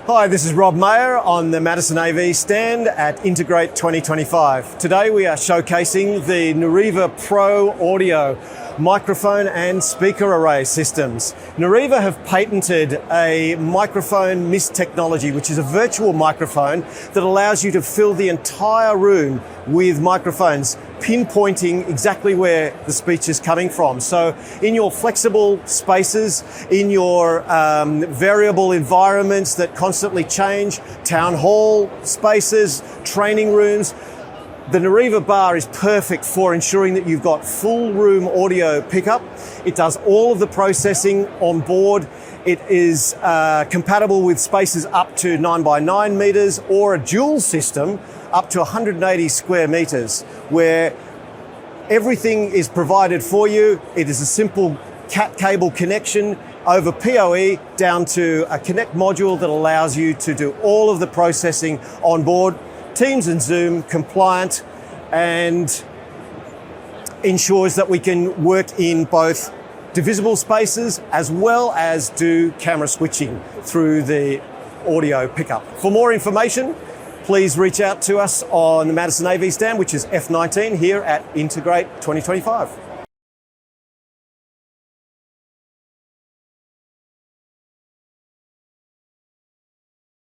Hi, this is Rob Mayer on the MadisonAV stand at Integrate 2025. Today we are showcasing the Nureva Pro Audio microphone and speaker array systems. Nureva have patented a microphone mist technology, which is a virtual microphone that allows you to fill the entire room with microphones, pinpointing exactly where the speech is coming from. So in your flexible spaces, in your variable environments that constantly change, town hall spaces, training rooms, the Nureva bar is perfect for ensuring that you've got full room audio pickup. It does all of the processing on board. It is compatible with spaces up to 9 by 9 meters or a dual system up to 180 square meters, where everything is provided for you. It is a simple cat cable connection over PoE down to a Connect module that allows you to do all of the processing on board. Teams and Zoom compliant, and ensures that we can work in both divisible spaces as well as do camera switching through the audio pickup. For more information, please reach out to us on the MadisonAV stand, which is F19 here at Integrate 2025.